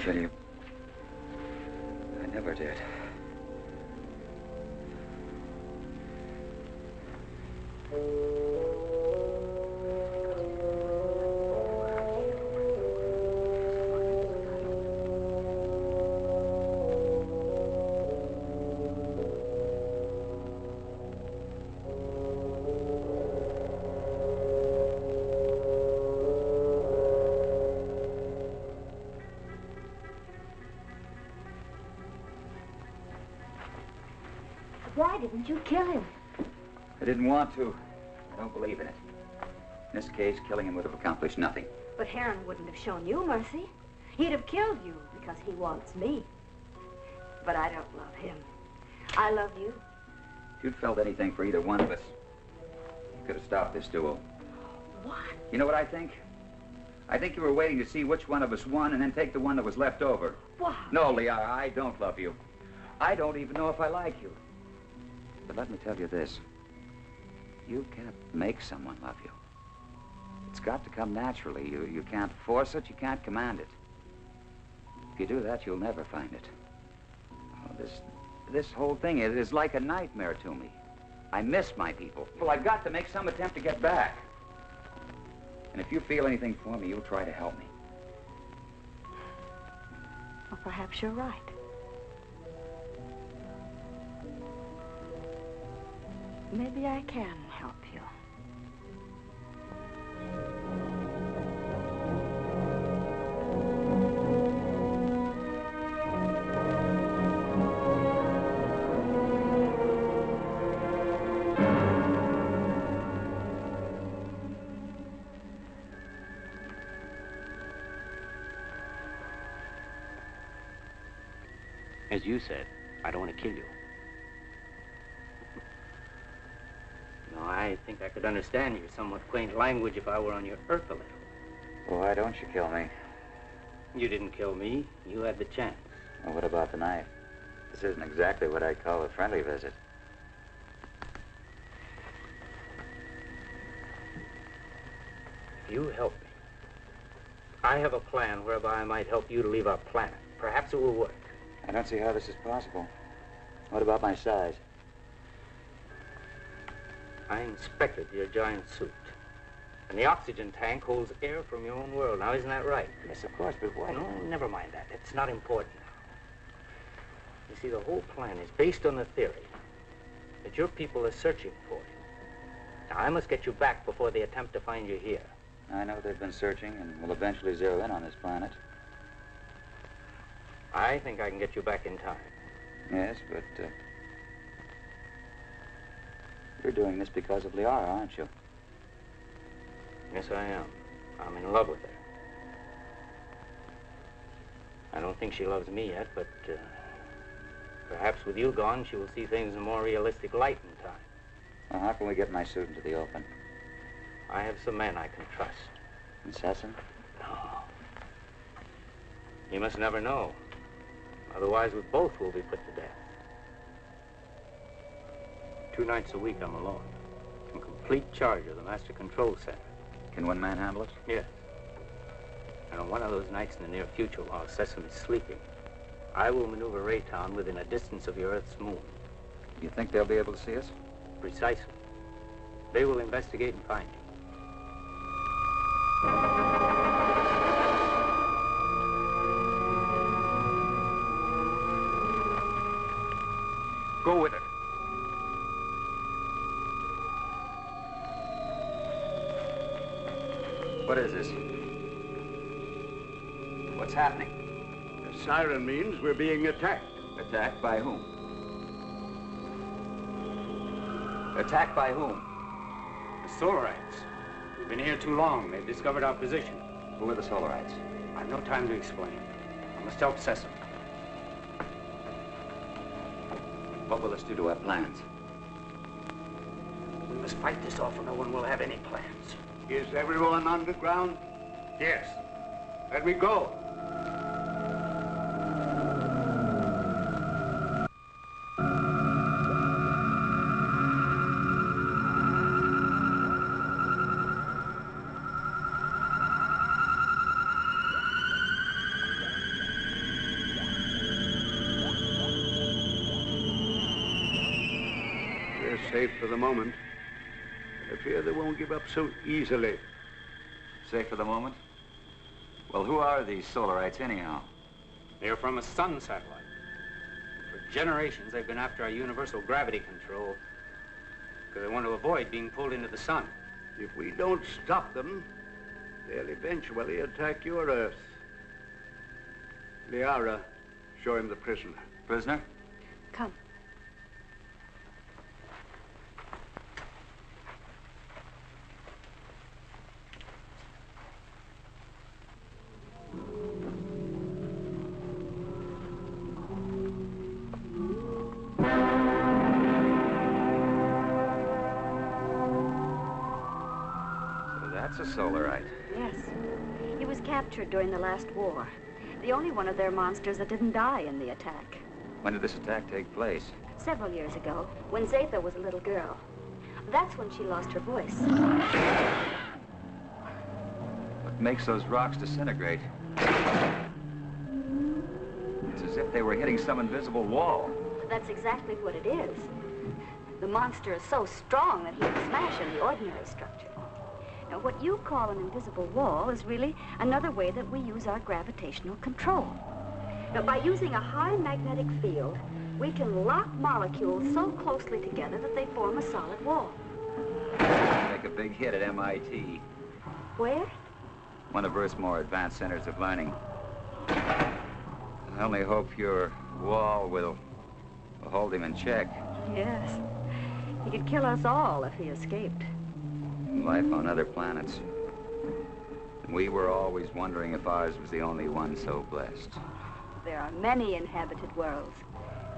Kill you. I never did. Why didn't you kill him? I didn't want to. I don't believe in it. In this case, killing him would have accomplished nothing. But Herron wouldn't have shown you mercy. He'd have killed you because he wants me. But I don't love him. I love you. If you'd felt anything for either one of us, you could have stopped this duel. What? You know what I think? I think you were waiting to see which one of us won and then take the one that was left over. Why? No, Liara, I don't love you. I don't even know if I like you. But let me tell you this. You can't make someone love you. It's got to come naturally. You can't force it, you can't command it. If you do that, you'll never find it. Oh, this whole thing is like a nightmare to me. I miss my people. Well, I've got to make some attempt to get back. And if you feel anything for me, you'll try to help me. Well, perhaps you're right. Maybe I can help you. As you said, I don't want to kill you. No, I think I could understand your somewhat quaint language if I were on your Earth a little. Well, why don't you kill me? You didn't kill me. You had the chance. Well, what about the knife? This isn't exactly what I'd call a friendly visit. If you help me, I have a plan whereby I might help you to leave our planet. Perhaps it will work. I don't see how this is possible. What about my size? I inspected your giant suit. And the oxygen tank holds air from your own world. Now, isn't that right? Yes, of course, but why? No, never mind that. It's not important now. You see, the whole plan is based on the theory that your people are searching for you. Now, I must get you back before they attempt to find you here. I know they've been searching and will eventually zero in on this planet. I think I can get you back in time. Yes, but you're doing this because of Liara, aren't you? Yes, I am. I'm in love with her. I don't think she loves me yet, but perhaps with you gone, she will see things in a more realistic light in time. Well, how can we get my suit into the open? I have some men I can trust. In Sessom? No. You must never know. Otherwise, we both will be put to death. 2 nights a week, I'm alone. In complete charge of the Master Control Center. Can one man handle it? Yes. And on one of those nights in the near future, while Sessom is sleeping, I will maneuver Raytown within a distance of your Earth's moon. You think they'll be able to see us? Precisely. They will investigate and find you. Go with her. What is this? What's happening? The siren means we're being attacked. Attacked by whom? Attacked by whom? The Solarites. We've been here too long. They've discovered our position. Who are the Solarites? I've no time to explain. I must help Sessom. What will this do to our plans? We must fight this off or no one will have any plans. Is everyone underground? Yes. Let me go. We're safe for the moment. I fear they won't give up so easily. Safe for the moment? Well, who are these Solarites anyhow? They're from a sun satellite. For generations, they've been after our universal gravity control because they want to avoid being pulled into the sun. If we don't stop them, they'll eventually attack your Earth. Liara, show him the prisoner. Prisoner? Come. That's a Solarite. Yes. He captured during the last war. The only one of their monsters that didn't die in the attack. When did this attack take place? Several years ago, when Zetha was a little girl. That's when she lost her voice. What makes those rocks disintegrate? It's as if they were hitting some invisible wall. That's exactly what it is. The monster is so strong that he can smash any ordinary structure. Now, what you call an invisible wall is really another way that we use our gravitational control. Now, by using a high magnetic field, we can lock molecules so closely together that they form a solid wall. Make a big hit at MIT. Where? One of Earth's more advanced centers of learning. I only hope your wall will hold him in check. Yes. He could kill us all if he escaped. Life on other planets. We were always wondering if ours was the only one so blessed. There are many inhabited worlds,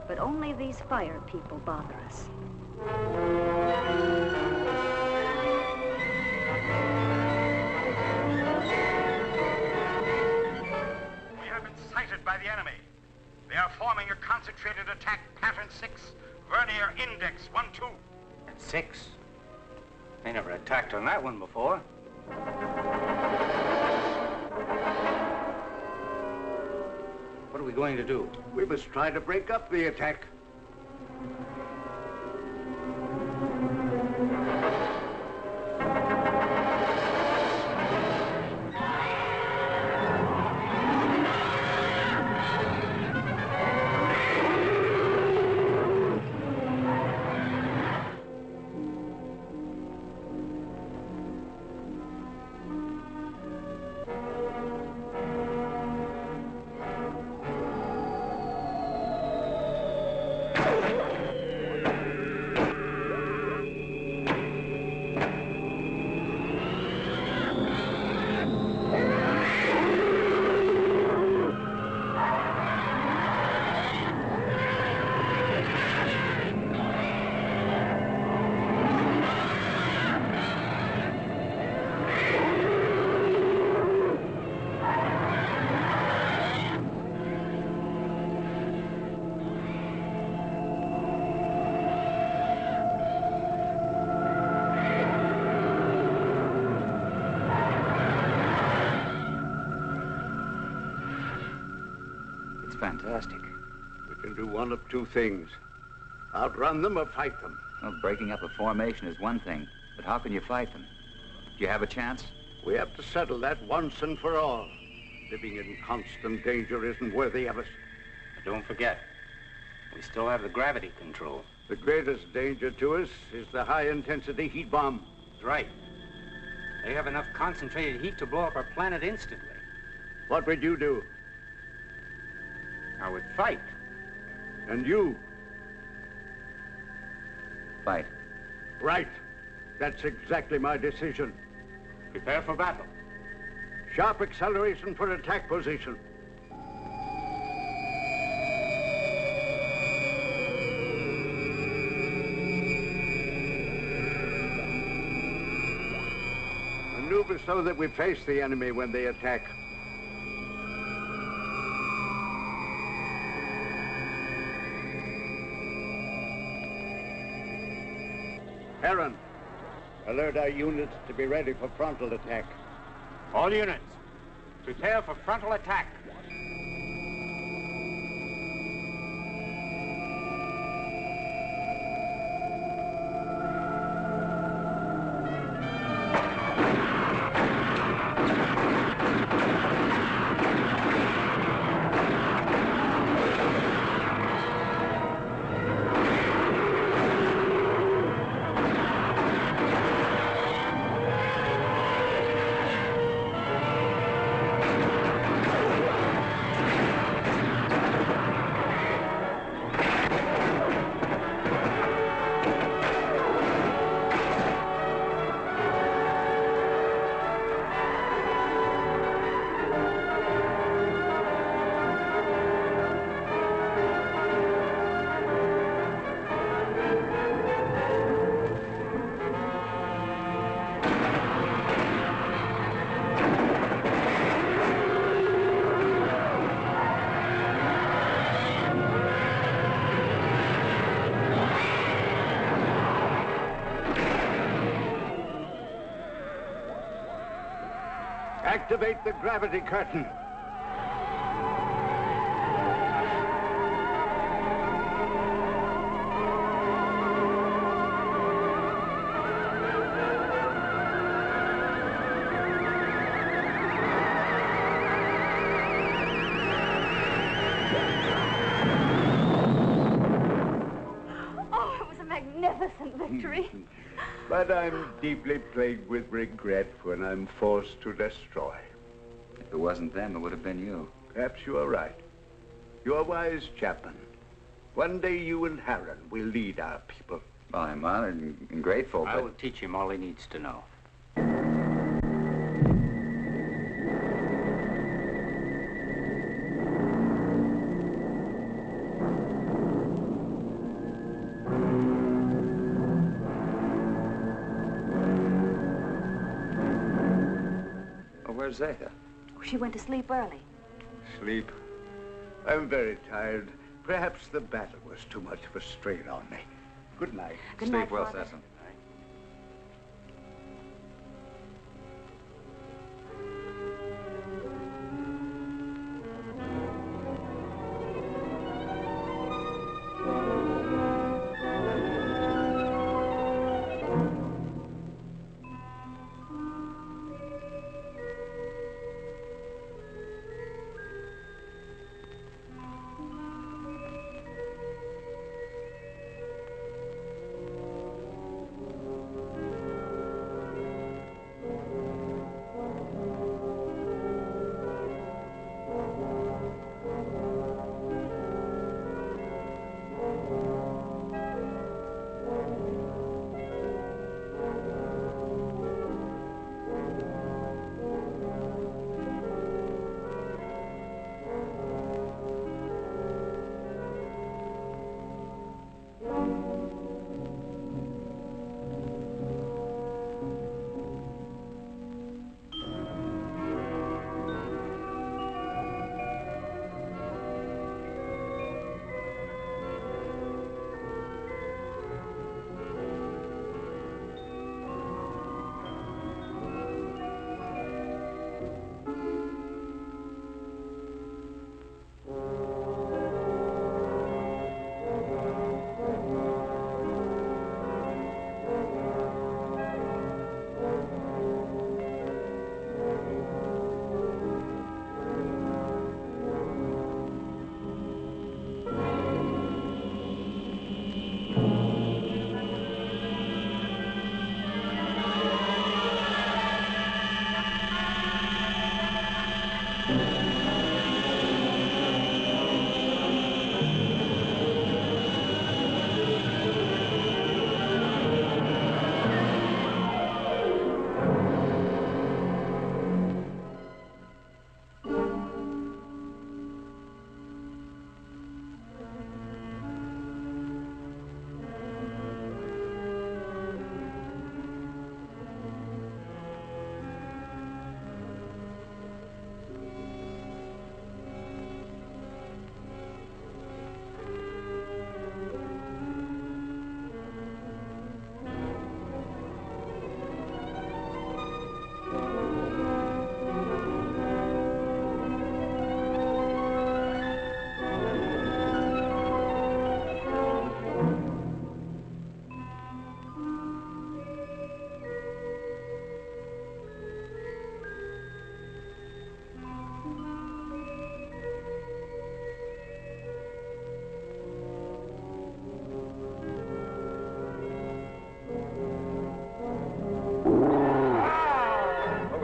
but only these fire people bother us. We have been sighted by the enemy. They are forming a concentrated attack, pattern 6, vernier index 1-2. That's 6. They never attacked on that one before. What are we going to do? We must try to break up the attack. Fantastic. We can do one of two things. Outrun them or fight them. Well, breaking up a formation is one thing, but how can you fight them? Do you have a chance? We have to settle that once and for all. Living in constant danger isn't worthy of us. But don't forget, we still have the gravity control. The greatest danger to us is the high-intensity heat bomb. That's right. They have enough concentrated heat to blow up our planet instantly. What would you do? I would fight. And you? Fight. Right. That's exactly my decision. Prepare for battle. Sharp acceleration for attack position. Maneuver so that we face the enemy when they attack. Herron, alert our units to be ready for frontal attack. All units, prepare for frontal attack. Activate the gravity curtain. Magnificent victory. But I'm deeply plagued with regret when I'm forced to destroy. If it wasn't them, it would have been you. Perhaps you are right. You are wise, Chapman. One day you and Herron will lead our people. Well, I'm honored and grateful, I but... will teach him all he needs to know. Where's Zetha? She went to sleep early. Sleep? I'm very tired. Perhaps the battle was too much of a strain on me. Good night. Good night, Sleep well, Father. Sessom.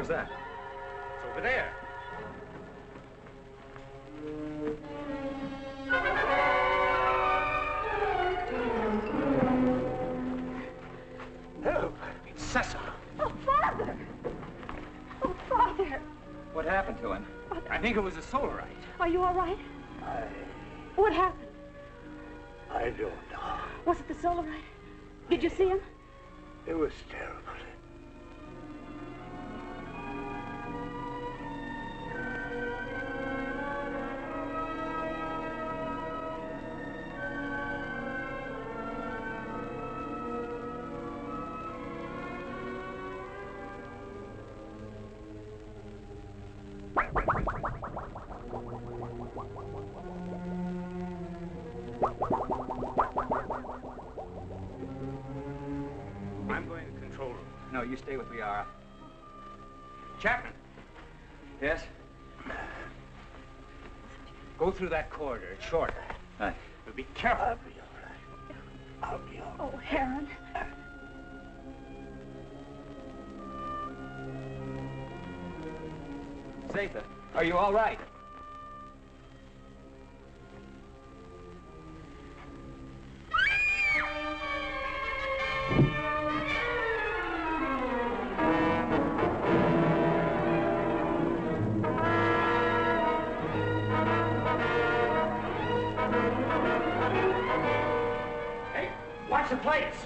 was that? It's over there. Help! It's Sessom. Oh, Father! Oh, Father! What happened to him? I think it was a Solarite. Are you all right? What happened? I don't know. Was it the Solarite? Did you see him? It was terrible. I'm going to control room. No, you stay with Liara. Chapman, Yes? go through that corridor. It's shorter. Aye. But be careful. I'll be all right. Oh, Herron. Zetha, are you all right? Hey, watch the plates.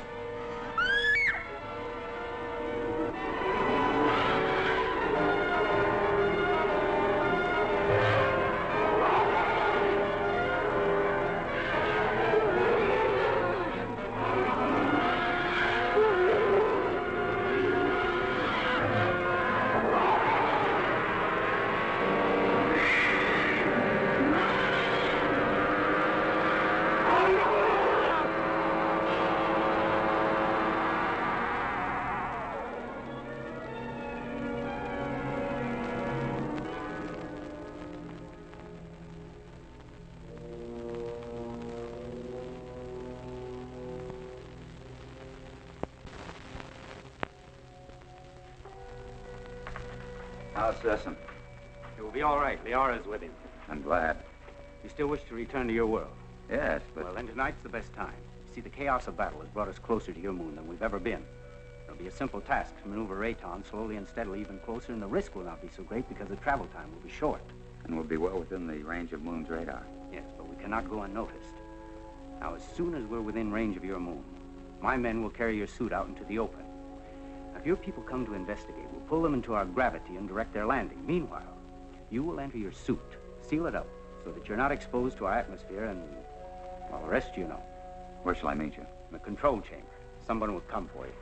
How's Sessom? It will be all right. Liara's with him. I'm glad. You still wish to return to your world? Yes, but... Well, then tonight's the best time. See, the chaos of battle has brought us closer to your moon than we've ever been. It'll be a simple task to maneuver Rayton slowly and steadily even closer, and the risk will not be so great because the travel time will be short. And we'll be well within the range of Moon's radar. Yes, but we cannot go unnoticed. Now, as soon as we're within range of your moon, my men will carry your suit out into the open. Now, if your people come to investigate, we'll pull them into our gravity and direct their landing. Meanwhile, you will enter your suit, seal it up, so that you're not exposed to our atmosphere and, well, the rest you know. Where shall I meet you? In the control chamber. Someone will come for you.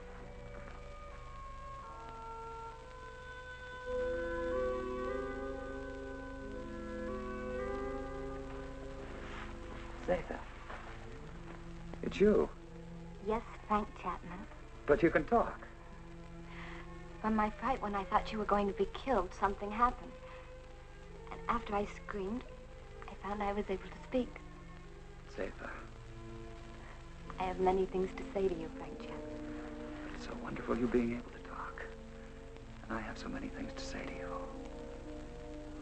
Zetha. It's you. Yes, Frank Chapman. But you can talk. From my fright when I thought you were going to be killed, something happened. And after I screamed, I found I was able to speak. Zetha. I have many things to say to you, Frank Chapman. It's so wonderful you being able to talk. And I have so many things to say to you.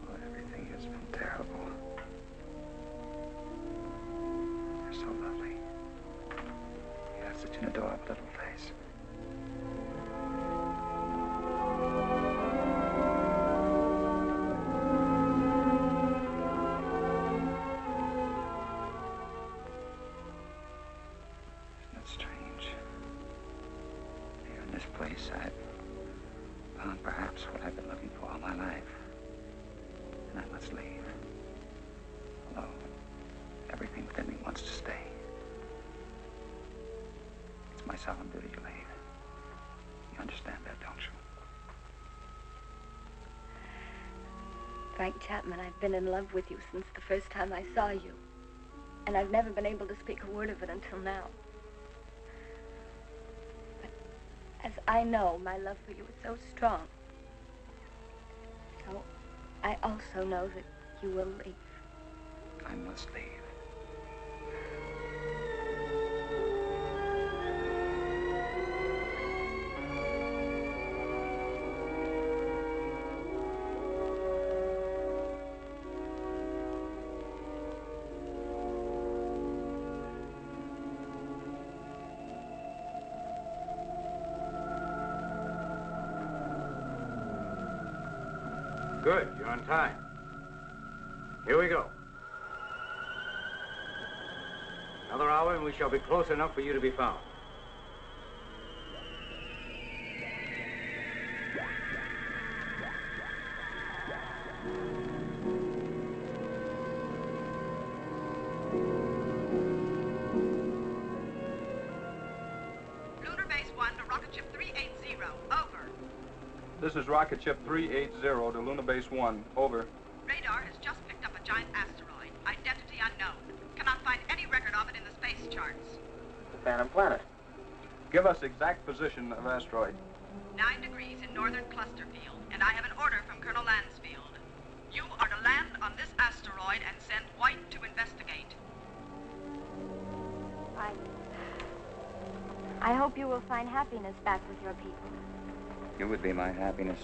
Oh, everything has been terrible. You're so lovely. You have such an adorable little face. Solemn duty to leave. You understand that, don't you? Frank Chapman, I've been in love with you since the first time I saw you. And I've never been able to speak a word of it until now. But as I know, my love for you is so strong. So I also know that you will leave. I must leave. Good, you're on time. Here we go. Another hour and we shall be close enough for you to be found. Lunar Base 1 to Rocket Ship 380. Over. This is Rocket Ship 380 to Lunar Base 1. Over. Radar has just picked up a giant asteroid. Identity unknown. Cannot find any record of it phantom planet. Give us exact position of asteroid. 9 degrees in northern cluster field, and I have an order from Colonel Lansfield. You are to land on this asteroid and send White to investigate. I hope you will find happiness back with your people. You would be my happiness.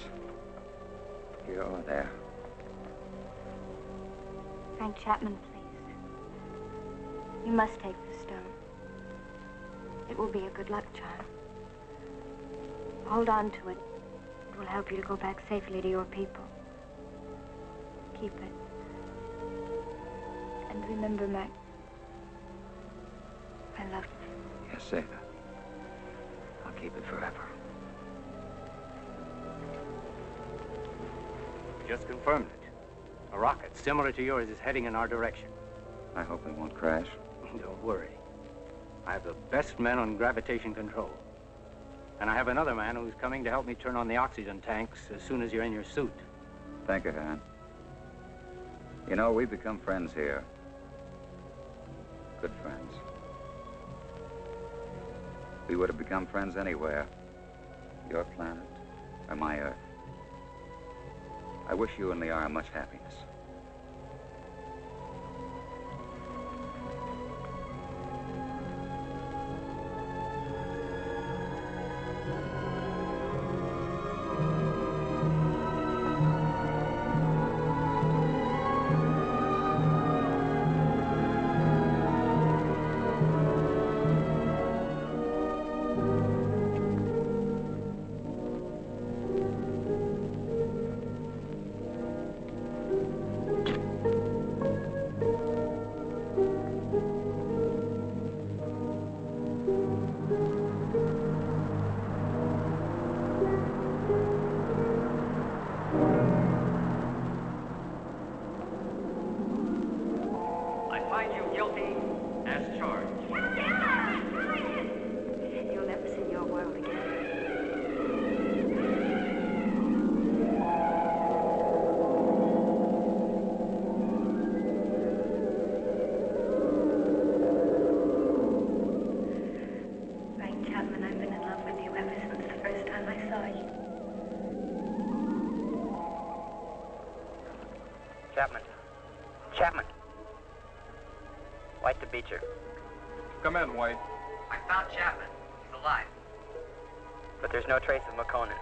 Here or there. Frank Chapman, please. You must take the stone. It will be a good luck charm. Hold on to it. It will help you to go back safely to your people. Keep it. And remember, Mac, I love you. Yes, Zetha. I'll keep it forever. Just confirmed it. A rocket similar to yours is heading in our direction. I hope it won't crash. Don't worry. I have the best men on gravitation control. And I have another man who's coming to help me turn on the oxygen tanks as soon as you're in your suit. Thank you, Herron. You know, we've become friends here. Good friends. We would have become friends anywhere. Your planet or my Earth. I wish you and Liara much happiness. Chapman. White to Beecher. Come in, White. I found Chapman. He's alive. But there's no trace of Makonnen.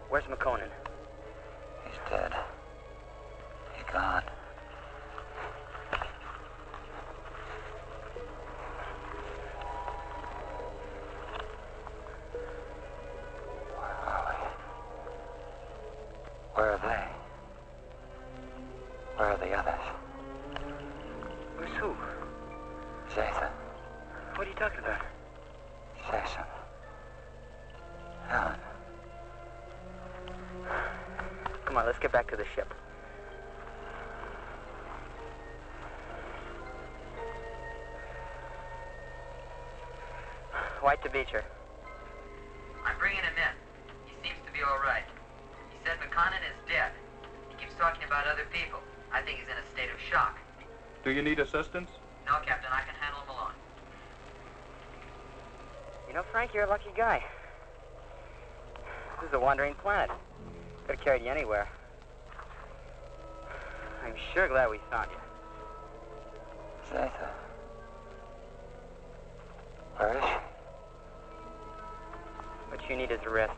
Where's Makonnen? He's dead. He's gone. Where are they? Where are the others? Who's who? Zetha. What are you talking about? Sessom. Herron. Come on, let's get back to the ship. White to Beecher. I'm bringing him in. He seems to be all right. He said Makonnen is dead. He keeps talking about other people. I think he's in a state of shock. Do you need assistance? No, Captain, I can handle him alone. You know, Frank, you're a lucky guy. This is a wandering planet. Could have carried you anywhere. I'm sure glad we found you. Zetha. Where is she? What you need is a rest.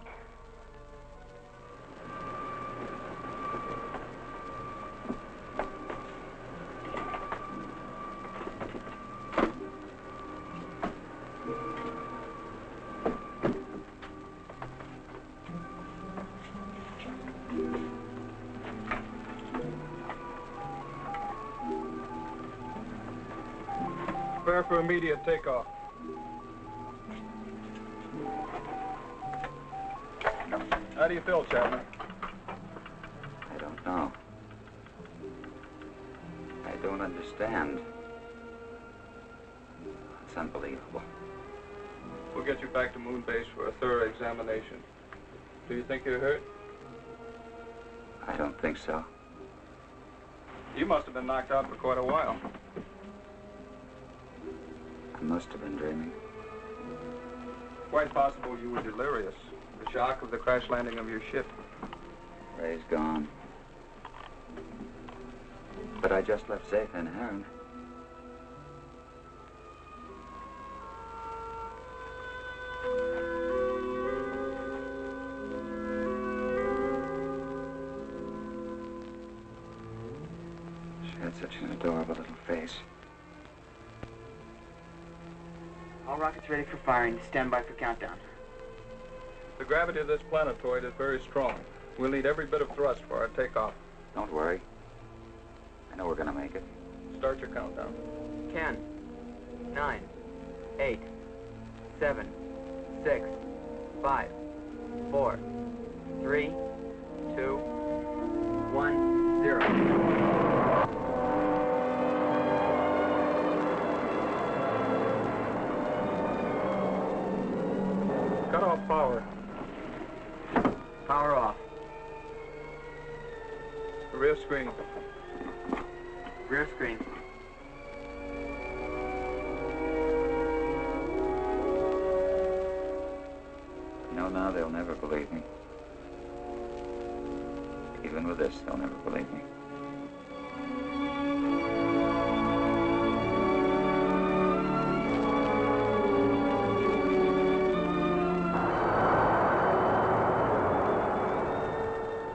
Prepare for immediate takeoff. How do you feel, Chapman? I don't know. I don't understand. It's unbelievable. We'll get you back to Moon Base for a thorough examination. Do you think you're hurt? I don't think so. You must have been knocked out for quite a while. I must have been dreaming. Quite possible you were delirious. The shock of the crash landing of your ship. Ray's gone. But I just left Zetha and Herron. She had such an adorable little face. All rockets ready for firing. Stand by for countdown. The gravity of this planetoid is very strong. We'll need every bit of thrust for our takeoff. Don't worry. I know we're gonna make it. Start your countdown. 10, 9, 8, 7, 6, 5, 4, 3, 2, 1, 0. Cut off power. Power off. Rear screen. Rear screen. You know, now they'll never believe me. Even with this, they'll never believe me.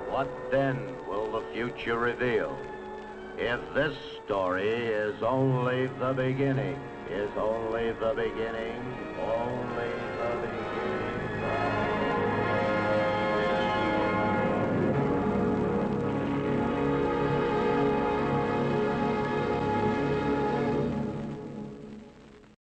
What then will the future reveal? If this story is only the beginning, only the beginning.